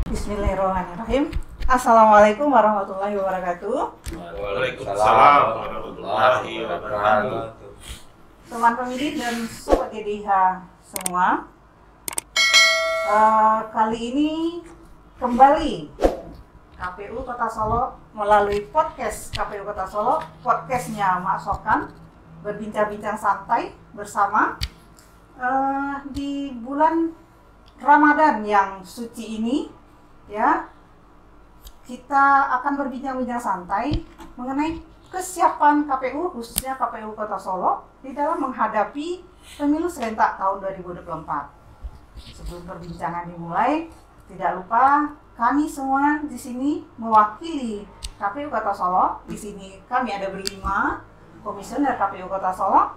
Bismillahirrahmanirrahim. Assalamualaikum warahmatullahi wabarakatuh. Waalaikumsalam warahmatullahi wabarakatuh. Teman pemilih dan sobat YDH semua, kali ini kembali KPU Kota Solo melalui podcast KPU Kota Solo, podcastnya Mak Sokan, berbincang-bincang santai bersama di bulan Ramadan yang suci ini, ya. Kita akan berbincang-bincang santai mengenai kesiapan KPU, khususnya KPU Kota Solo, di dalam menghadapi pemilu serentak tahun 2024. Sebelum perbincangan dimulai, tidak lupa kami semua di sini mewakili KPU Kota Solo. Di sini kami ada berlima komisioner KPU Kota Solo,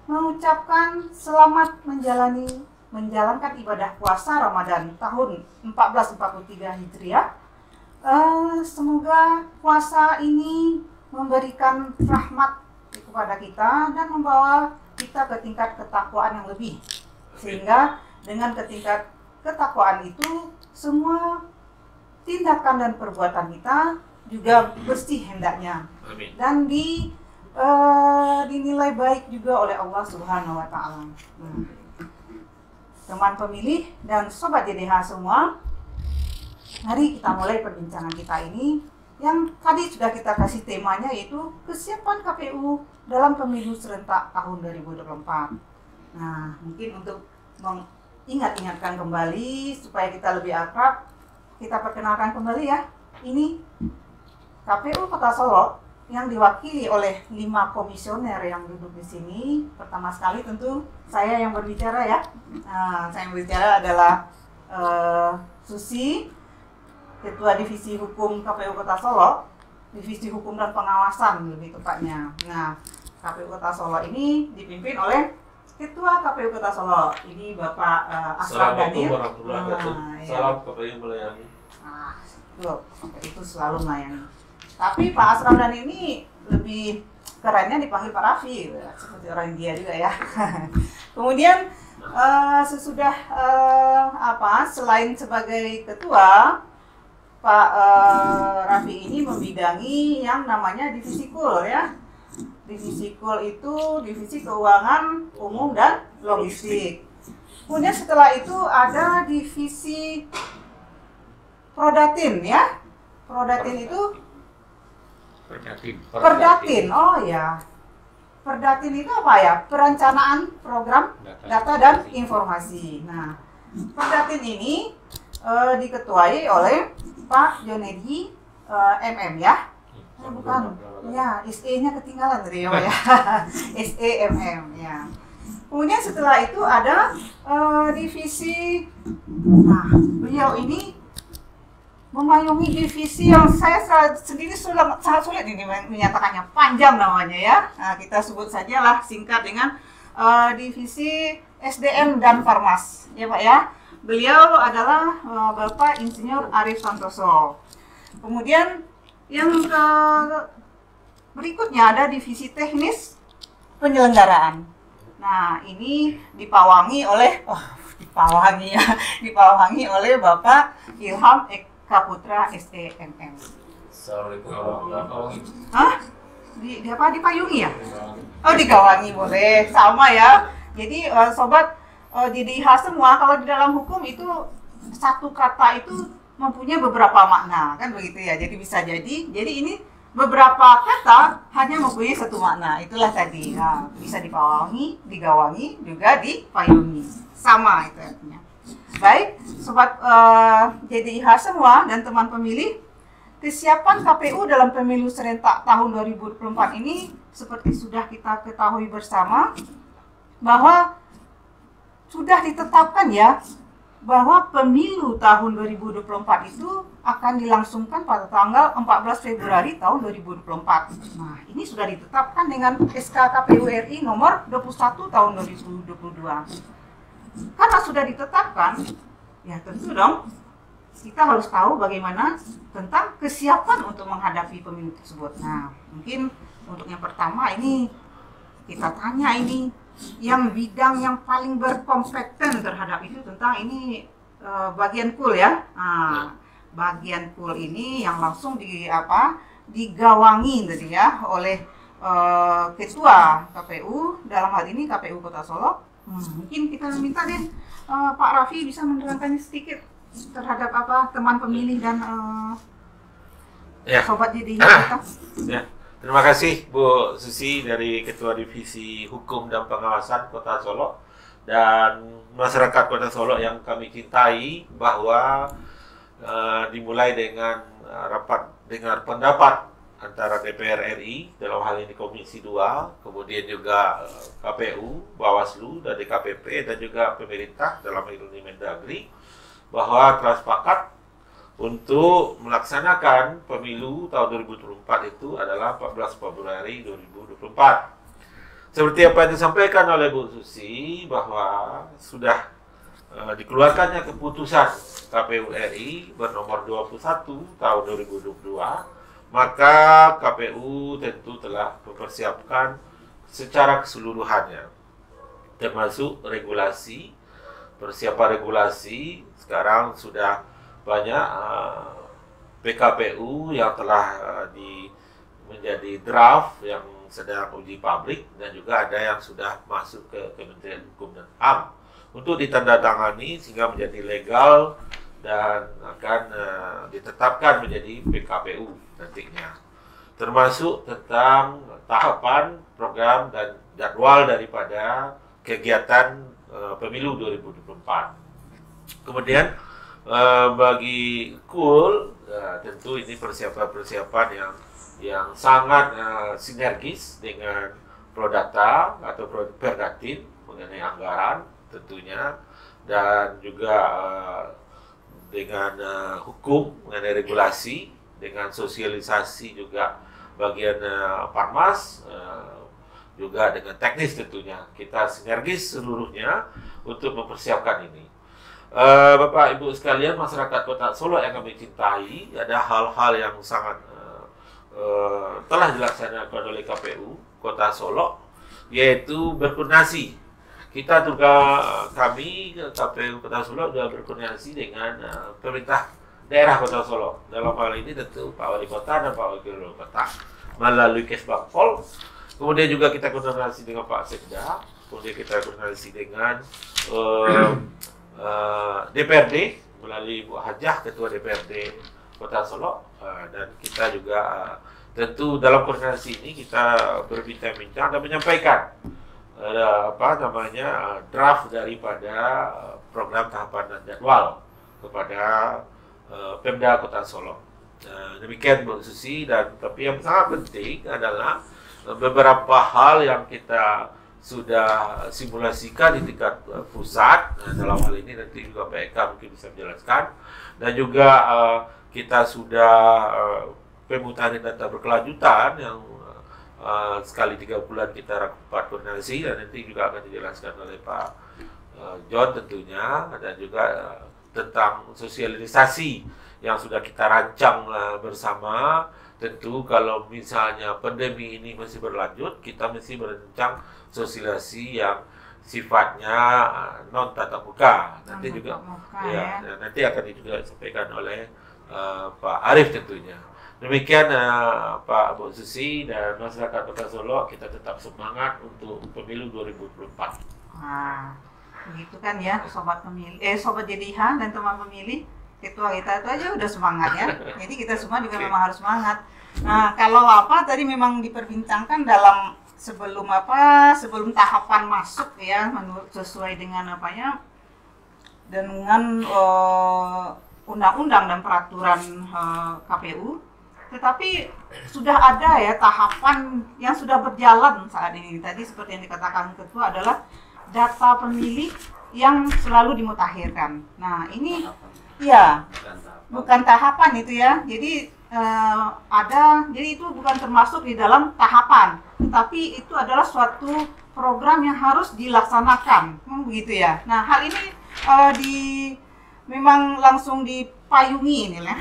mengucapkan selamat menjalankan ibadah puasa Ramadan tahun 1443 Hijriah. Semoga puasa ini memberikan rahmat kepada kita dan membawa kita ke tingkat ketakwaan yang lebih, sehingga dengan tingkat ketakwaan itu semua tindakan dan perbuatan kita juga bersih hendaknya dan dinilai baik juga oleh Allah Subhanahu wa Ta'ala. Teman pemilih dan sobat YDH semua, mari kita mulai perbincangan kita ini yang tadi sudah kita kasih temanya, yaitu kesiapan KPU dalam pemilu serentak tahun 2024. Nah, mungkin untuk mengingat-ingatkan kembali supaya kita lebih akrab, kita perkenalkan kembali ya. Ini KPU Kota Solo yang diwakili oleh 5 komisioner yang duduk di sini. Pertama sekali tentu saya yang berbicara ya. Saya yang berbicara adalah Susi, Ketua Divisi Hukum KPU Kota Solo, Divisi Hukum dan Pengawasan lebih tepatnya. Nah, KPU Kota Solo ini dipimpin oleh Ketua KPU Kota Solo, ini Bapak Asram Danir. Assalamualaikum warahmatullahi wabarakatuh. Salam KPU melayani. Itu selalu melayani. Tapi Pak Asram Danir ini lebih kerennya dipanggil Pak Raffi, seperti orang India juga ya. Kemudian sesudah selain sebagai ketua, Pak Raffi ini membidangi yang namanya divisi KUL ya. Divisi KUL itu divisi keuangan umum dan logistik. Kemudian setelah itu ada divisi Prodatin ya. Prodatin itu Perdatin. Oh ya. Perdatin itu apa ya? Perencanaan program data dan informasi. Nah, Perdatin ini diketuai oleh Pak Jonedi MM ya. Bukan. Ya, SE-nya ketinggalan tadi ya, Pak ya. SEMM ya. Kemudian setelah itu ada divisi, nah, beliau ini memayungi divisi yang saya sendiri sangat sulit ini menyatakannya, panjang namanya ya. Nah, kita sebut sajalah singkat dengan divisi SDM dan Farmas ya Pak ya. Beliau adalah Bapak Insinyur Arif Santoso. Kemudian yang berikutnya ada divisi teknis penyelenggaraan. Nah, ini dipawangi oleh Bapak Ilham Kaputra SEMM. Assalamualaikum warahmatullahi wabarakatuh. Hah? Dipayungi ya? Oh, digawangi boleh. Sama ya. Jadi sobat YDH semua, kalau di dalam hukum itu satu kata itu mempunyai beberapa makna, kan begitu ya. Jadi bisa jadi ini beberapa kata hanya mempunyai satu makna. Itulah tadi. Nah, bisa dipawangi, digawangi, juga dipayungi. Sama itu artinya. Baik, sobat YDH semua dan teman pemilih, kesiapan KPU dalam pemilu serentak tahun 2024 ini seperti sudah kita ketahui bersama bahwa sudah ditetapkan ya bahwa pemilu tahun 2024 itu akan dilangsungkan pada tanggal 14 Februari tahun 2024. Nah, ini sudah ditetapkan dengan SK KPU RI nomor 21 tahun 2022. Karena sudah ditetapkan, ya tentu dong kita harus tahu bagaimana tentang kesiapan untuk menghadapi pemilu tersebut. Nah, mungkin untuk yang pertama ini kita tanya ini yang bidang yang paling berkompeten terhadap itu tentang ini bagian cool ya. Nah, bagian cool ini yang langsung digawangi tadi ya oleh Ketua KPU, dalam hal ini KPU Kota Solo. Mungkin kita minta deh Pak Raffi bisa menerangkan sedikit terhadap teman pemilih dan sobat jadi kita. Ya. Terima kasih Bu Susi dari Ketua Divisi Hukum dan Pengawasan Kota Solo dan masyarakat Kota Solo yang kami cintai, bahwa dimulai dengan rapat dengar pendapat antara DPR RI dalam hal ini Komisi 2, kemudian juga KPU, Bawaslu, dan DKPP, dan juga pemerintah dalam hal ini Mendagri, bahwa telah sepakat untuk melaksanakan pemilu tahun 2024 itu adalah 14 Februari 2024. Seperti apa yang disampaikan oleh Bu Susi, bahwa sudah dikeluarkannya keputusan KPU RI bernomor 21 tahun 2022, maka KPU tentu telah mempersiapkan secara keseluruhannya, termasuk regulasi, persiapan regulasi. Sekarang sudah banyak PKPU yang telah menjadi draft yang sedang uji publik, dan juga ada yang sudah masuk ke Kementerian Hukum dan HAM untuk ditandatangani sehingga menjadi legal dan akan ditetapkan menjadi PKPU nantinya, termasuk tentang tahapan, program, dan jadwal daripada kegiatan pemilu 2024. Kemudian bagi KUL, tentu ini persiapan yang sangat sinergis dengan Prodata atau Perdatin mengenai anggaran tentunya, dan juga dengan hukum mengenai regulasi, dengan sosialisasi juga bagian Parmas, juga dengan teknis tentunya. Kita sinergis seluruhnya untuk mempersiapkan ini. Bapak Ibu sekalian, masyarakat Kota Solo yang kami cintai, ada hal-hal yang sangat telah dilaksanakan oleh KPU Kota Solo, yaitu berkoordinasi. Kita juga, kami KPU Kota Solo sudah berkoordinasi dengan pemerintah daerah Kota Solo. Dalam hal ini tentu Pak Wali Kota dan Pak Wakil Wali Kota melalui Kesbangpol. Kemudian juga kita koordinasi dengan Pak Sekda. Kemudian kita koordinasi dengan DPRD melalui Bu Hajah, Ketua DPRD Kota Solo. Dan kita juga tentu dalam koordinasi ini kita berbincang-bincang dan menyampaikan draft daripada program tahapan dan jadwal kepada Pemda Kota Solo. Demikian Bu Susi, dan tapi yang sangat penting adalah beberapa hal yang kita sudah simulasikan di tingkat pusat. Dalam hal ini nanti juga PK mungkin bisa menjelaskan, dan juga kita sudah pemutaran data berkelanjutan yang sekali 3 bulan kita rapat koordinasi, dan nanti juga akan dijelaskan oleh Pak John tentunya, dan juga tentang sosialisasi yang sudah kita rancang bersama. Tentu kalau misalnya pandemi ini masih berlanjut, kita mesti merancang sosialisasi yang sifatnya non tatap muka. Nanti juga nanti akan juga disampaikan oleh Pak Arif tentunya. Demikian Pak Bu Susi dan masyarakat Kota Solo, kita tetap semangat untuk pemilu 2024. Nah, begitu kan ya sobat pemilih, sobat JDH dan teman pemilih. Ketua kita itu aja udah semangat ya. Jadi kita semua juga memang harus semangat. Nah, kalau tadi memang diperbincangkan dalam sebelum tahapan masuk ya, menurut sesuai dengan dengan undang-undang dan peraturan KPU. Tetapi sudah ada ya tahapan yang sudah berjalan saat ini. Tadi seperti yang dikatakan Ketua adalah data pemilih yang selalu dimutakhirkan. Nah, ini ya bukan tahapan itu ya. Jadi jadi itu bukan termasuk di dalam tahapan, tetapi itu adalah suatu program yang harus dilaksanakan, begitu ya. Nah, hal ini memang langsung dipayungi ini ya.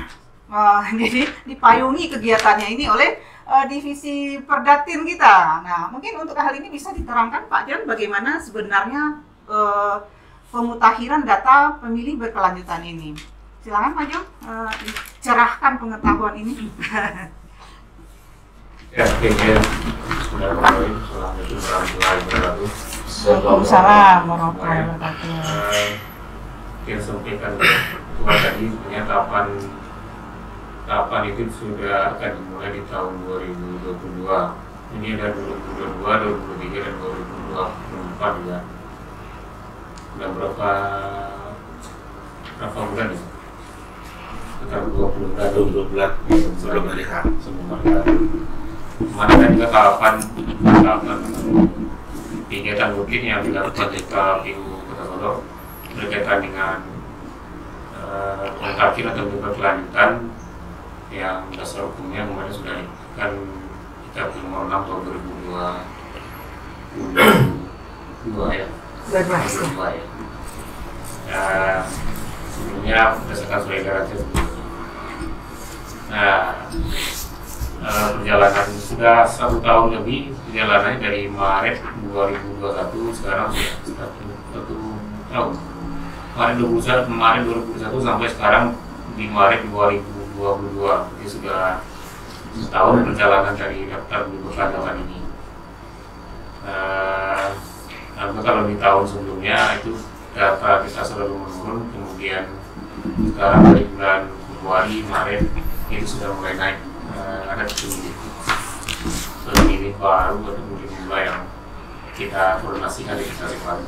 Jadi dipayungi kegiatannya ini oleh divisi Perdatin kita. Nah, mungkin untuk hal ini bisa diterangkan Pak Jan bagaimana sebenarnya pemutakhiran data pemilih berkelanjutan ini. Silakan Pak Jom, cerahkan pengetahuan ini. Ya, Bismillahirrahmanirrahim. Assalamualaikum warahmatullahi wabarakatuh. Waalaikumsalam warahmatullahi wabarakatuh. Yang sampaikan Ketua tadi, ternyata tahapan itu sudah akan dimulai di tahun 2022. Ini ada 2022, 2023, dan 2024 juga. Sudah berapa bulan ya? Sekitar 20 bulan. Sebelum hari H. Kemarin juga tahapan kegiatan rutin yang dilakukan di KPU Kota Solo berkaitan dengan pengkajian atau berkelanjutan yang dasar hukumnya kemarin sudah dilakukan kita nomor 6 tahun 2022 ya. 2022 ya. Sebelumnya berdasarkan surat edaran sebelumnya. Perjalanan sudah 1 tahun lebih perjalanannya dari Maret 2021 sekarang sudah 1 tahun. Maret 2021 sampai sekarang di Maret 2022. Jadi sudah setahun perjalanan dari daftar berkelanjutan ini. Kalau di tahun sebelumnya itu data kita selalu menurun, kemudian sekarang dari bulan Februari, Maret itu sudah mulai naik. Ada pemilih baru atau pemilih mula yang kita koordinasikan di Desa Sekolah.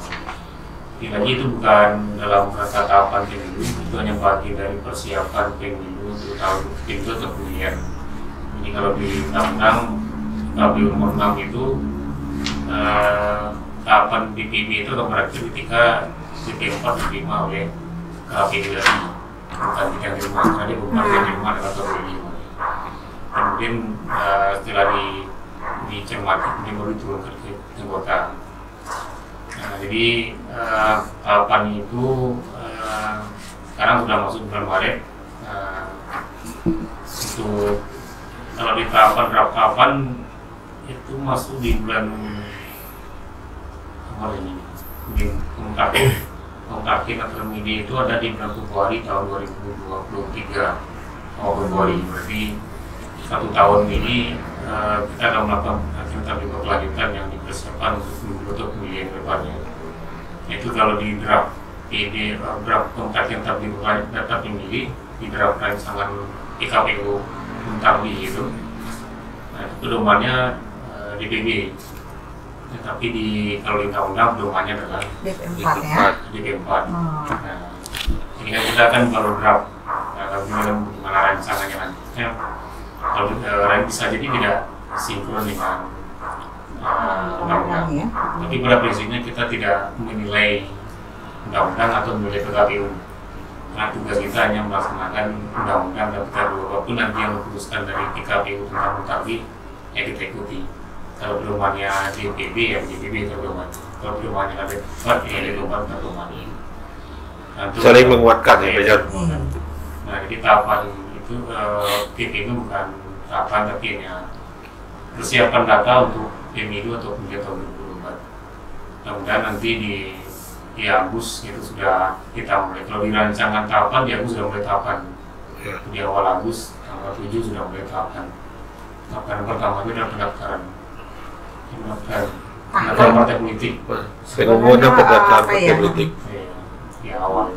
Lagi itu bukan dalam rangka tahapan pemilu, itu hanya bagian dari persiapan pemilu untuk tahun pemilu atau pemilihan. Jadi kalau di undang-undang KPU nomor 6 itu tahapan DPB itu akan berakhir ketika DP4 diterima oleh KPU lagi. Bukan yang diterima, karena dia bukan yang diterima adalah KPU. Kemudian setelah dicermati, kemudian baru diturunkan ke anggota. Jadi tahapan itu sekarang sudah masuk bulan Maret. Untuk kalau di tahapan itu masuk di bulan Maret ini. Mungkin kontakin atau media itu ada di bulan Februari tahun 2023. Februari, berarti 1 tahun ini kita akan melakukan aktivitas berkelanjutan yang dipersiapkan untuk pemilihan depannya. Itu kalau di draft PD, draft kontak yang tak berkelanjutan data pemilih di draft rancangan PKPU Muntarbi itu, itu pedomannya DPB. Tetapi kalau di undang-undang pedomannya adalah DP4 ya. DP4. Sehingga kita akan kalau draft bagaimana rancangannya nantinya. Kalau bisa jadi tidak sinkron dengan undang-undang. Tapi pada prinsipnya kita tidak menilai undang-undang atau menilai PKPU. Karena tugas kita hanya melaksanakan undang-undang dan apapun nanti yang diputuskan dari PKPU tentang Muntarbi ya kita ikuti. Kalau pedomannya DPB ya DPB pedoman. Kalau pedomannya DPR ya pedoman. Saling menguatkan ya, Pak. Nah, jadi tahapan itu itu bukan tahapan tapi hanya persiapan data untuk pemilu atau pemilihan tahun 2024. Mudah-mudahan nanti di Agustus itu sudah kita mulai. Kalau di rancangan tahapan di Agustus sudah mulai tahapan. Di awal Agustus tanggal 7 sudah mulai tahapan. Tahapan pertama itu adalah pendaftaran partai politik. Fenomena pendaftaran partai politik. Di awal.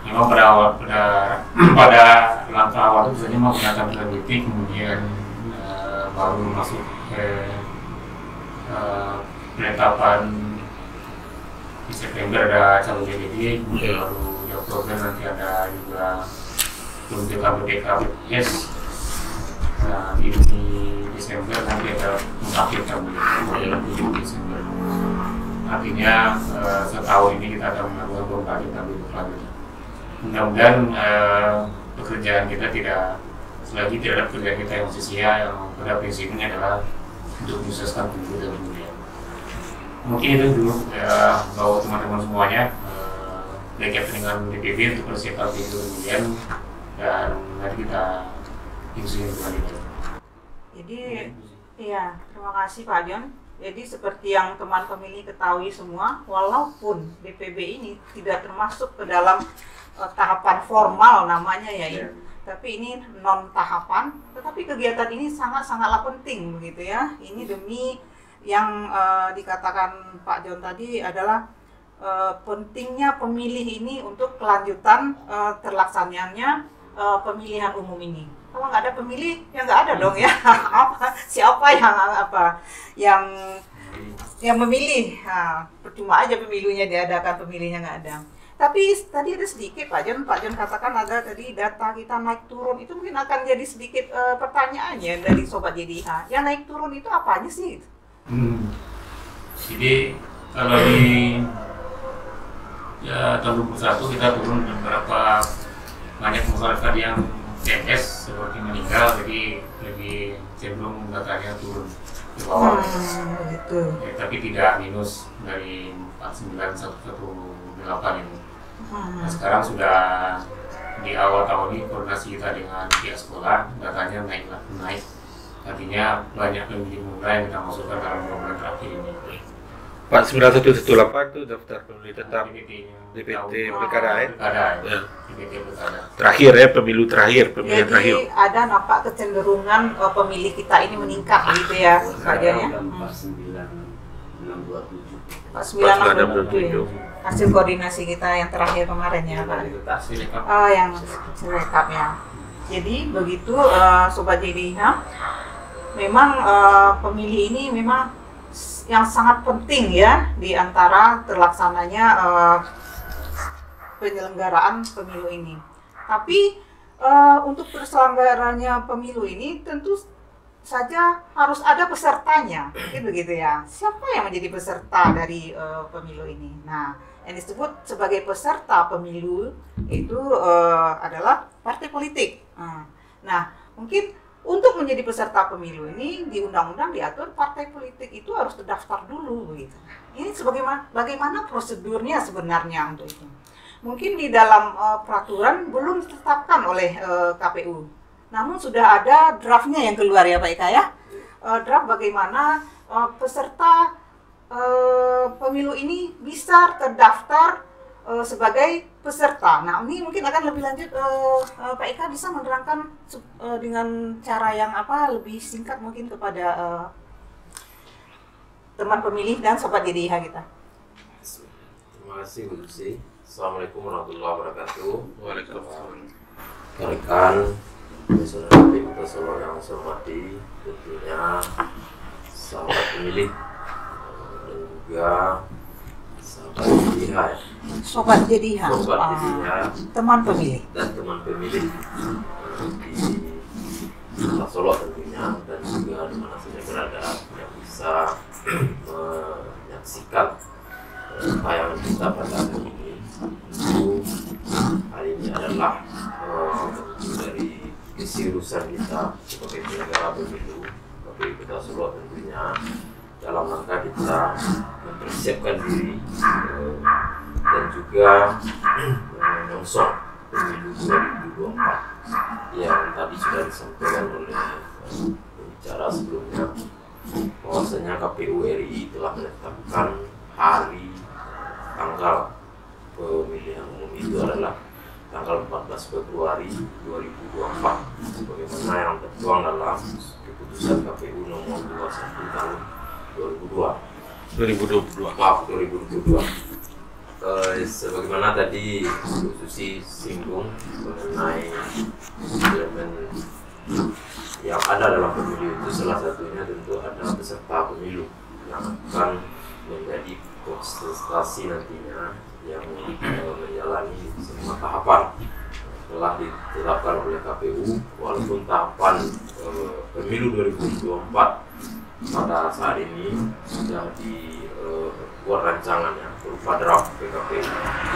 Memang pada langkah awal itu biasanya mau pendaftaran partai politik, kemudian baru masuk ke penetapan di September ada calon DPD, kemudian baru di Oktober nanti ada juga pembentukan BPKBS. Nah, di Desember nanti ada mutakhir kemudian di Desember. Artinya setahun ini kita akan melakukan pembagian berkelanjutan. Mudah-mudahan pekerjaan kita selagi tidak ada pekerjaan kita yang sia-sia, yang pada prinsipnya adalah untuk menyukseskan pemilu dan pemilihan. Mungkin itu dulu bahwa teman-teman semuanya berkaitan dengan DPB untuk persiapan pemilu dan pemilihan, dan nanti kita diskusi berlanjut. Jadi, iya, terima kasih Pak John. Jadi seperti yang teman pemilih ketahui semua, walaupun DPB ini tidak termasuk ke dalam tahapan formal namanya ya, tapi ini non tahapan, tetapi kegiatan ini sangat-sangatlah penting begitu ya. Ini demi yang dikatakan Pak John tadi adalah pentingnya pemilih ini untuk kelanjutan terlaksananya pemilihan umum ini. Kalau nggak ada pemilih, ya nggak ada dong ya. Siapa yang memilih? Nah, percuma aja pemilunya diadakan, pemilihnya nggak ada. Tapi tadi ada sedikit Pak John katakan ada tadi data kita naik turun, itu mungkin akan jadi sedikit pertanyaannya dari Sobat JDIH. Yang naik turun itu apanya sih? Jadi kalau di tahun 2021 kita turun beberapa banyak masyarakat yang TNS seperti meninggal, jadi lebih cenderung datanya turun di bawah. Begitu. Tapi tidak minus dari 49118 ini. Nah, sekarang sudah di awal tahun ini koordinasi kita dengan pihak sekolah, datanya naik. Artinya banyak pemilih muda yang kita masukkan dalam bulan terakhir ini. 49118 itu daftar pemilih tetap DPT Pilkada ya? DPT Pilkada. Terakhir ya, pemilihan terakhir. Jadi ada nampak kecenderungan pemilih kita ini meningkat gitu ya Pak John ya? 49627 hasil koordinasi kita yang terakhir kemarin ya Pak. Oh yang rekap ya. Jadi begitu Sobat JDIH, memang pemilih ini memang yang sangat penting ya di antara terlaksananya penyelenggaraan pemilu ini. Tapi untuk terselenggaranya pemilu ini tentu saja harus ada pesertanya, begitu ya. Siapa yang menjadi peserta dari pemilu ini? Nah, yang disebut sebagai peserta pemilu itu adalah partai politik. Nah, mungkin untuk menjadi peserta pemilu ini di undang-undang diatur partai politik itu harus terdaftar dulu begitu. Ini bagaimana prosedurnya sebenarnya untuk itu? Mungkin di dalam peraturan belum ditetapkan oleh KPU. Namun sudah ada draftnya yang keluar ya Pak Ika ya. Draft bagaimana peserta pemilu ini bisa terdaftar sebagai peserta. Nah, ini mungkin akan lebih lanjut Pak Ika bisa menerangkan dengan cara yang lebih singkat mungkin kepada teman pemilih dan Sobat JDIH kita. Terima kasih Bu Lucy. Assalamualaikum warahmatullahi wabarakatuh. Waalaikumsalam. Rekan saudara KPU Kota Solo yang saya hormati, tentunya sahabat pemilih dan juga sahabat JDIH ya. Sobat JDIH. Teman pemilih. Dan teman pemilih di Kota Solo tentunya, dan juga di mana saja berada yang bisa menyaksikan tayangan kita pada hari ini. Tentu hari ini adalah dari keseriusan kita sebagai penyelenggara pemilu KPU Kota Solo tentunya dalam rangka kita mempersiapkan diri dan juga menyongsong pemilu 2024 yang tadi sudah disampaikan oleh pembicara sebelumnya, bahwasanya KPU RI telah menetapkan hari tanggal pemilihan umum itu adalah tanggal 14 Februari 2024 sebagaimana yang tertuang dalam keputusan KPU nomor 21 tahun 2022. Sebagaimana tadi Bu Susi singgung mengenai elemen yang ada dalam pemilu itu, salah satunya tentu ada peserta pemilu yang akan menjadi kontestasi nantinya yang menjalani semua tahapan telah ditetapkan oleh KPU, walaupun tahapan pemilu 2024 pada saat ini sudah dibuat rancangannya berupa draft PKPU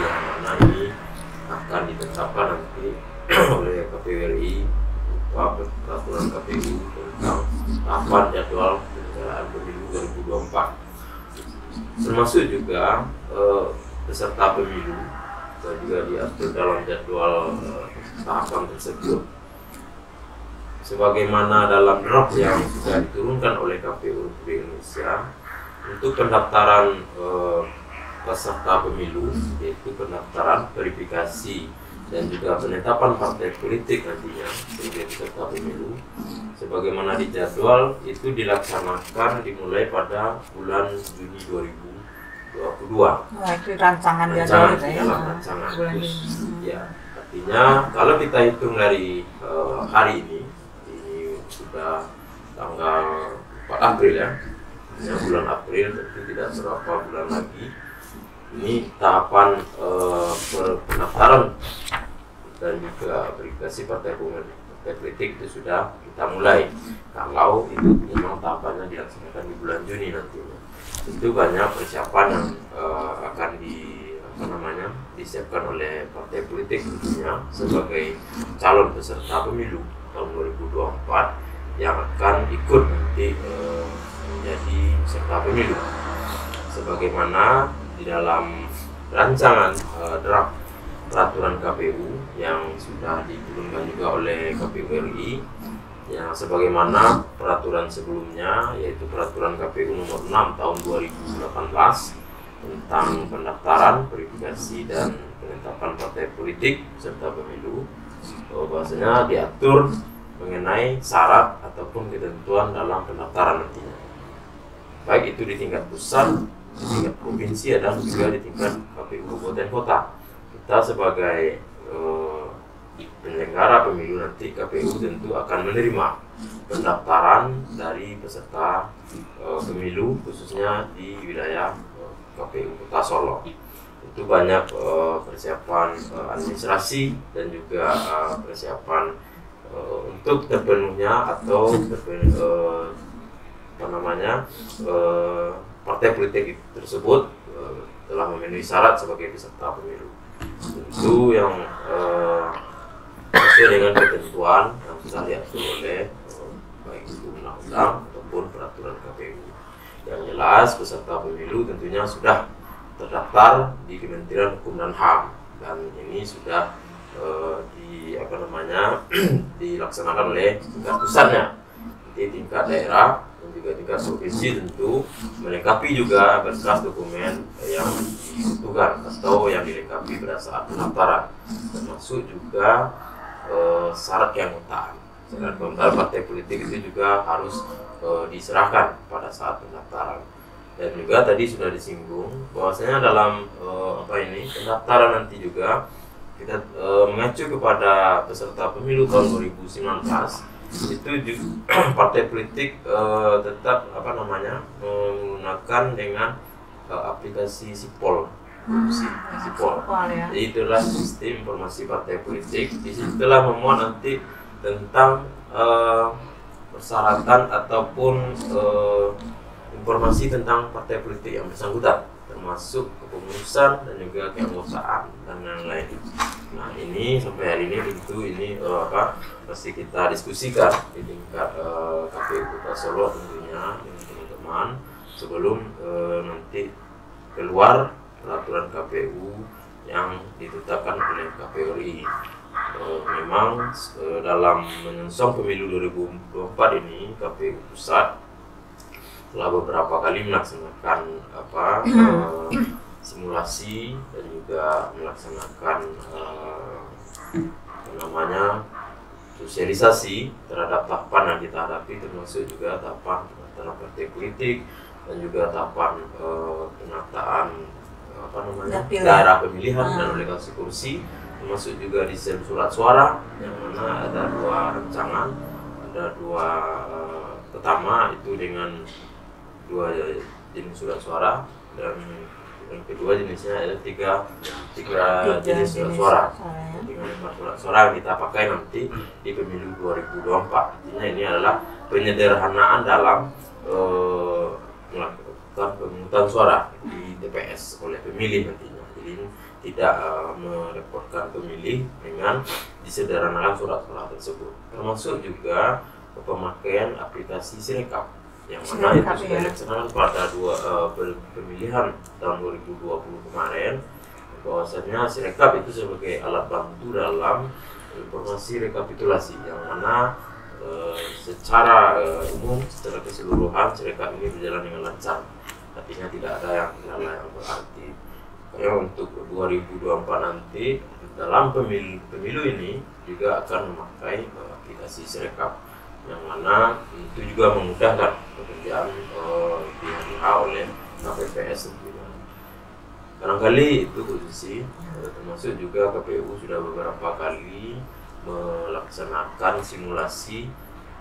yang mana ini akan ditetapkan nanti oleh KPU RI berupa peraturan KPU tentang tahapan jadwal penyelenggaraan pemilu 2024, termasuk juga peserta pemilu dan juga diatur dalam jadwal tahapan tersebut sebagaimana dalam draft yang sudah diturunkan oleh KPU Republik Indonesia. untuk pendaftaran peserta pemilu, yaitu pendaftaran, verifikasi, dan juga penetapan partai politik nantinya sebagai peserta pemilu, sebagaimana dijadwal itu dilaksanakan dimulai pada bulan Juni 2022. Itu rancangan jadwal ya. Rancangan. Ya, artinya kalau kita hitung dari hari ini sudah tanggal 4 April ya, bulan April, tentu tidak berapa bulan lagi. Ini tahapan pendaftaran dan juga verifikasi partai politik itu sudah kita mulai. Kalau itu memang tahapannya dilaksanakan di bulan Juni nantinya, itu banyak persiapan yang akan disiapkan oleh partai politik tentunya sebagai calon peserta pemilu tahun 2024 yang akan ikut nanti menjadi peserta pemilu, sebagaimana di dalam rancangan draft peraturan KPU yang sudah diturunkan juga oleh KPU RI, yang sebagaimana peraturan sebelumnya, yaitu peraturan KPU nomor 6 tahun 2018 tentang pendaftaran, verifikasi, dan penetapan partai politik serta pemilu, bahwasanya diatur mengenai syarat ataupun ketentuan dalam pendaftaran nantinya, baik itu di tingkat pusat, di tingkat provinsi, dan juga di tingkat KPU kabupaten kota. Kita sebagai penyelenggara pemilu nanti, KPU tentu akan menerima pendaftaran dari peserta pemilu khususnya di wilayah KPU Kota Solo. Itu banyak persiapan administrasi dan juga persiapan untuk terpenuhnya atau partai politik tersebut telah memenuhi syarat sebagai peserta pemilu. Tentu yang sesuai dengan ketentuan yang sudah diatur oleh baik itu undang-undang ataupun peraturan KPU. Yang jelas peserta pemilu tentunya sudah terdaftar di Kementerian Hukum dan HAM, dan ini sudah dilaksanakan oleh tingkat pusatnya, di tingkat daerah dan juga tingkat provinsi tentu melengkapi juga berkas dokumen yang dibutuhkan atau yang dilengkapi pada saat pendaftaran, termasuk juga syarat keanggotaan. Syarat keanggotaan partai politik itu juga harus diserahkan pada saat pendaftaran. Dan juga tadi sudah disinggung bahwasanya dalam pendaftaran nanti juga kita mengacu kepada peserta pemilu tahun 2019 itu juga partai politik tetap menggunakan dengan aplikasi Sipol. Sipol. Ya. Itulah sistem informasi partai politik. Di situ telah memuat nanti tentang persyaratan ataupun informasi tentang partai politik yang bersangkutan, termasuk kepengurusan dan juga keanggotaan dan lain-lain. Nah, ini sampai hari ini tentu ini masih kita diskusikan di tingkat KPU Kota Solo tentunya dengan teman-teman sebelum nanti keluar peraturan KPU yang ditetapkan oleh KPU RI. Memang dalam menyongsong pemilu 2024 ini KPU Pusat telah beberapa kali melaksanakan simulasi dan juga melaksanakan sosialisasi terhadap tahapan yang kita hadapi, termasuk juga tahapan pendaftaran partai politik dan juga tahapan penataan daerah pemilihan dan delegasi kursi, termasuk juga desain surat suara yang mana ada dua rancangan, ada dua pertama itu dengan dua jenis surat suara, dan yang kedua jenisnya ada tiga jenis surat suara. Dengan 5 surat suara yang kita pakai nanti di pemilu 2024. Artinya ini adalah penyederhanaan dalam melakukan pemungutan suara di TPS oleh pemilih nantinya. Jadi tidak merepotkan pemilih dengan disederhanakan surat suara tersebut. Termasuk juga pemakaian aplikasi Sirekap yang mana itu sudah dilaksanakan pada pemilihan tahun 2020 kemarin, bahwasanya Sirekap itu sebagai alat bantu dalam informasi rekapitulasi yang mana secara umum, secara keseluruhan Sirekap ini berjalan dengan lancar artinya tidak ada yang kendala yang berarti. Karena untuk 2024 nanti dalam pemilu ini juga akan memakai aplikasi Sirekap, yang mana itu juga memudahkan pekerjaan DIH oleh KPPS tentunya. Barangkali itu posisi, termasuk juga KPU sudah beberapa kali melaksanakan simulasi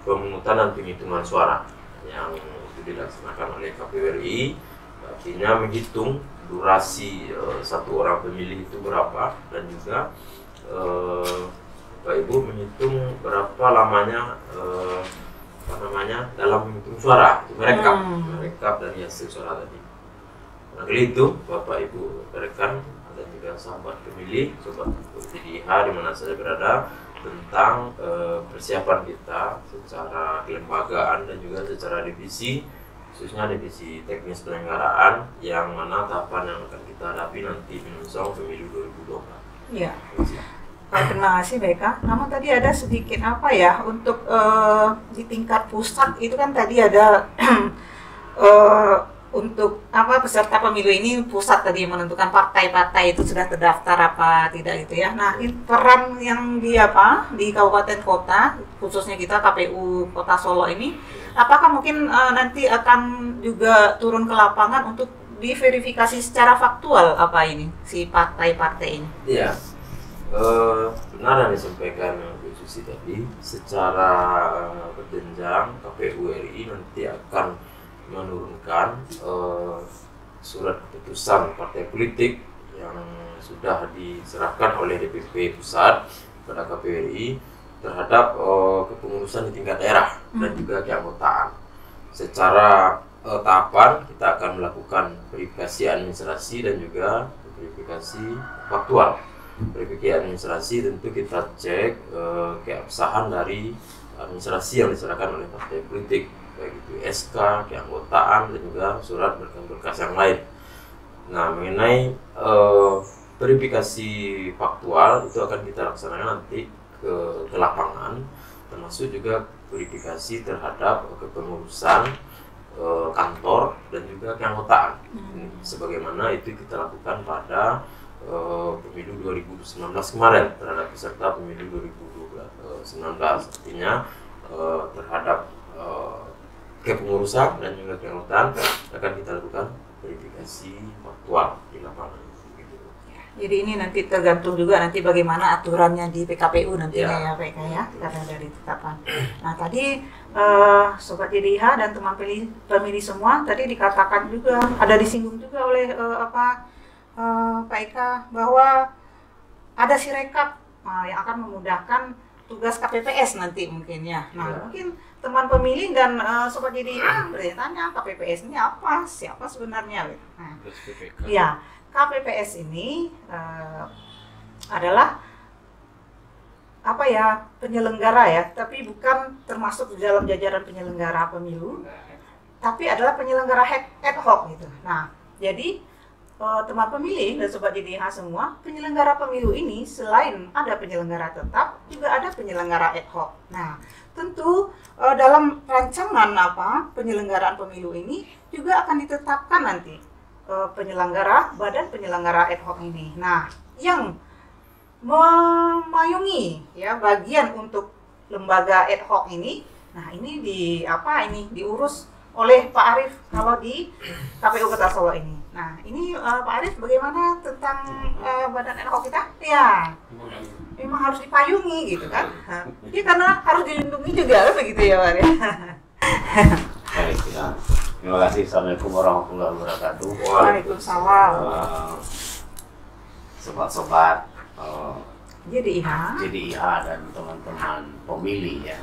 pemungutan dan penghitungan suara yang itu dilaksanakan oleh KPU RI, artinya menghitung durasi satu orang pemilih itu berapa, dan juga Bapak Ibu menghitung berapa lamanya dalam menghitung suara, merekap dari hasil suara tadi. Barangkali itu Bapak Ibu rekan dan juga sahabat pemilih, sobat DIH di mana saja berada, tentang persiapan kita secara kelembagaan dan juga secara divisi, khususnya divisi teknis penyelenggaraan, yang mana tahapan yang akan kita hadapi nanti menyongsong pemilu 2024. Iya. Terima kasih BK. Namun tadi ada sedikit untuk di tingkat pusat itu kan tadi ada untuk peserta pemilu ini pusat tadi menentukan partai-partai itu sudah terdaftar apa tidak gitu ya. Nah, peran yang di kabupaten kota, khususnya kita KPU Kota Solo ini, apakah mungkin nanti akan juga turun ke lapangan untuk diverifikasi secara faktual si partai-partai ini? Iya, benar yang disampaikan Bu Susi tadi. Secara berjenjang KPU RI nanti akan menurunkan surat keputusan partai politik yang sudah diserahkan oleh DPP pusat pada KPU RI terhadap kepengurusan di tingkat daerah dan juga keanggotaan. Secara tahapan kita akan melakukan verifikasi administrasi dan juga verifikasi faktual. Verifikasi administrasi tentu kita cek keabsahan dari administrasi yang diserahkan oleh partai politik, baik itu SK, keanggotaan, dan juga surat berkas-berkas yang lain. Nah, mengenai verifikasi faktual itu akan kita laksanakan nanti ke lapangan, termasuk juga verifikasi terhadap kepengurusan kantor dan juga keanggotaan. Sebagaimana itu kita lakukan pada pemilu 2019 kemarin terhadap peserta pemilu 2019, artinya terhadap kepengurusan dan juga keanggotaan akan kita lakukan verifikasi faktual di lapangan. Jadi ini nanti tergantung juga nanti bagaimana aturannya di PKPU nantinya ya PK ya, karena dari tetapkan. Nah tadi Sobat DIH dan teman pemilih semua tadi dikatakan juga, ada disinggung juga oleh Pak Eka bahwa ada Sirekap yang akan memudahkan tugas KPPS nanti mungkin ya. Nah mungkin teman pemilih dan Sobat DIH bertanya KPPS ini apa, siapa sebenarnya? Nah, ya. KPPS ini adalah penyelenggara ya, tapi bukan termasuk di dalam jajaran penyelenggara pemilu, tapi adalah penyelenggara ad hoc gitu. Nah, jadi teman pemilih dan Sobat DIH semua, penyelenggara pemilu ini selain ada penyelenggara tetap, juga ada penyelenggara ad hoc. Nah, tentu dalam rancangan penyelenggaraan pemilu ini juga akan ditetapkan nanti badan penyelenggara ad hoc ini. Nah, yang memayungi ya bagian untuk lembaga ad hoc ini, nah ini diurus oleh Pak Arief kalau di KPU Kota Solo ini. Nah, ini Pak Arief bagaimana tentang badan ad hoc kita? Ya, memang harus dipayungi gitu kan? Jadi karena harus dilindungi juga kan begitu ya Pak Arief. Baik ya. Terima kasih. Assalamualaikum warahmatullahi wabarakatuh. Waalaikumsalam. Sobat-sobat JDIH dan teman-teman pemilih ya.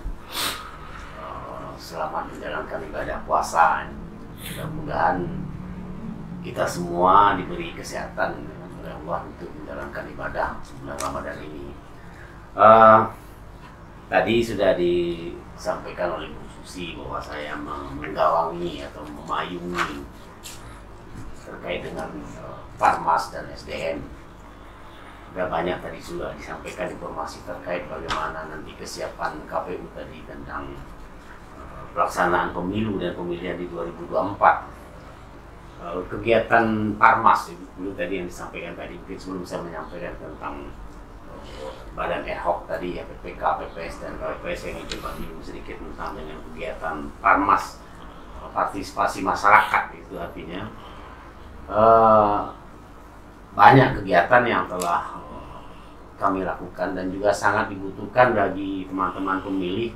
Selamat menjalankan ibadah puasa. Mudah-mudahan kita semua diberi kesehatan oleh Allah untuk menjalankan ibadah bulan Ramadan ini. Tadi sudah disampaikan oleh bahwa saya menggawangi atau memayungi terkait dengan Farmas dan SDM. Sudah banyak tadi sudah disampaikan informasi terkait bagaimana nanti kesiapan KPU tadi tentang pelaksanaan pemilu dan pemilihan di 2024. kegiatan Parmas dulu tadi yang disampaikan tadi, mungkin sebelum saya menyampaikan tentang badan ad hoc tadi ya, PPK, PPS dan KPPS, yang coba menyinggung sedikit tentang dengan kegiatan Parmas, partisipasi masyarakat. Itu artinya banyak kegiatan yang telah kami lakukan dan juga sangat dibutuhkan bagi teman-teman pemilih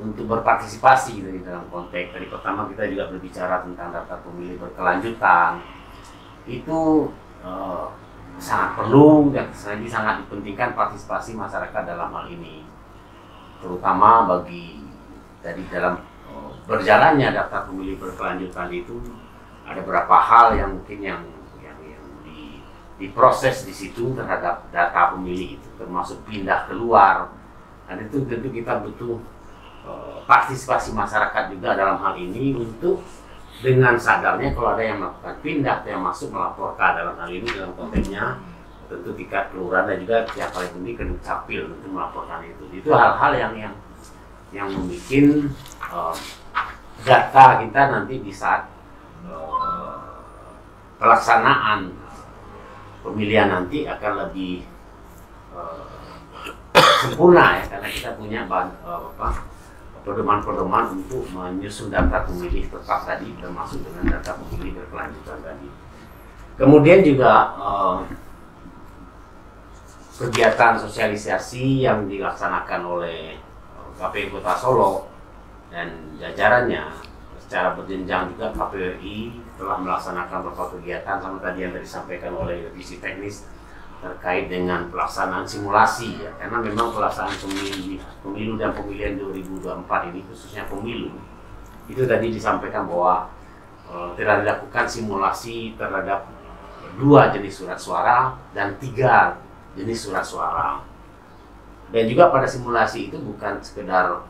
untuk berpartisipasi dari dalam konteks. Tadi pertama kita juga berbicara tentang daftar pemilih berkelanjutan. Itu sangat perlu dan sangat dipentingkan partisipasi masyarakat dalam hal ini, terutama bagi dari dalam berjalannya daftar pemilih berkelanjutan itu ada beberapa hal yang mungkin yang diproses di situ terhadap data pemilih itu, termasuk pindah keluar, dan itu tentu kita butuh partisipasi masyarakat juga dalam hal ini untuk dengan sadarnya kalau ada yang melakukan pindah atau yang masuk melaporkan dalam hal ini dalam konteksnya tentu tingkat kelurahan dan juga yang paling penting ke Dukcapil untuk melaporkan itu. Itu hal-hal yang membuat data kita nanti di saat pelaksanaan pemilihan nanti akan lebih sempurna ya, karena kita punya pedoman-pedoman untuk menyusun daftar pemilih tetap tadi, termasuk dengan data pemilih berkelanjutan tadi. Kemudian juga kegiatan sosialisasi yang dilaksanakan oleh KPU Kota Solo dan jajarannya secara berjenjang juga. KPU RI telah melaksanakan beberapa kegiatan sama tadi yang disampaikan oleh divisi teknis terkait dengan pelaksanaan simulasi ya, karena memang pelaksanaan pemilu dan pemilihan 2024 ini, khususnya pemilu itu tadi disampaikan bahwa telah dilakukan simulasi terhadap 2 jenis surat suara dan 3 jenis surat suara, dan juga pada simulasi itu bukan sekedar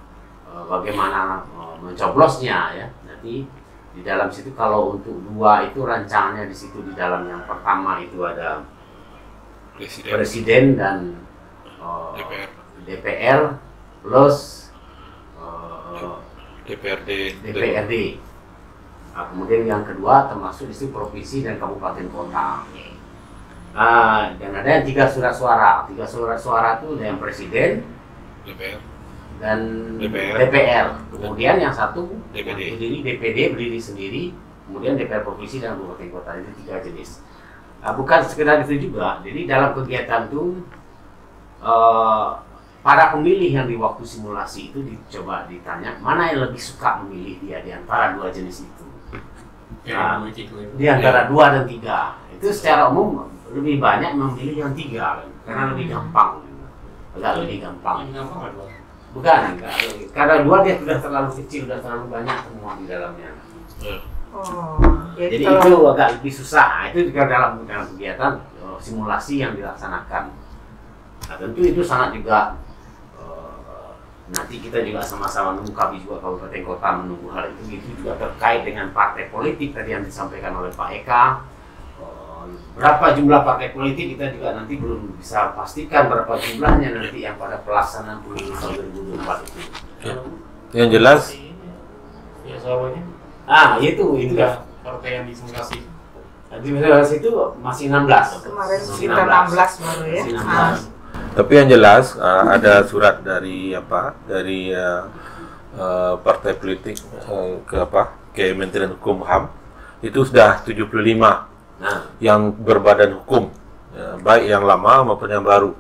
bagaimana mencoblosnya ya, nanti di dalam situ kalau untuk 2 itu rancangannya di situ, di dalam yang pertama itu ada Presiden dan DPR plus DPRD. Nah, kemudian yang kedua termasuk di situ provinsi dan kabupaten kota. Dan ada yang 3 surat suara. 3 surat suara itu ada yang Presiden, DPR, dan DPR. DPR. Kemudian yang satu DPD. DPD berdiri sendiri. Kemudian DPR provinsi dan kabupaten kota. Itu 3 jenis. Bukan sekedar itu juga, jadi dalam kegiatan itu para pemilih yang di waktu simulasi itu dicoba ditanya mana yang lebih suka memilih dia di antara 2 jenis itu. Di antara 2 dan 3 itu secara umum lebih banyak memilih yang 3 karena lebih gampang, agak lebih gampang. Bukan, karena 2 dia sudah terlalu kecil dan terlalu banyak semua di dalamnya. Oh, Jadi kalau itu agak lebih susah. Itu juga dalam kegiatan simulasi yang dilaksanakan. Nah, tentu itu sangat juga nanti kita juga sama-sama menunggu, kami juga kabupaten kota menunggu hal itu. Itu juga terkait dengan partai politik tadi yang disampaikan oleh Pak Eka. Berapa jumlah partai politik kita juga nanti belum bisa pastikan berapa jumlahnya nanti yang pada pelaksanaan pemilu tahun 2024 itu. Yang jelas Ya soalnya Itu ya partai yang disimulasi. di simulasi itu masih 16. kemarin Masih kita 16 baru ya. Masih 16. tapi yang jelas ada surat dari partai politik ke Kementerian Hukum HAM itu sudah 75 yang berbadan hukum, baik yang lama maupun yang baru.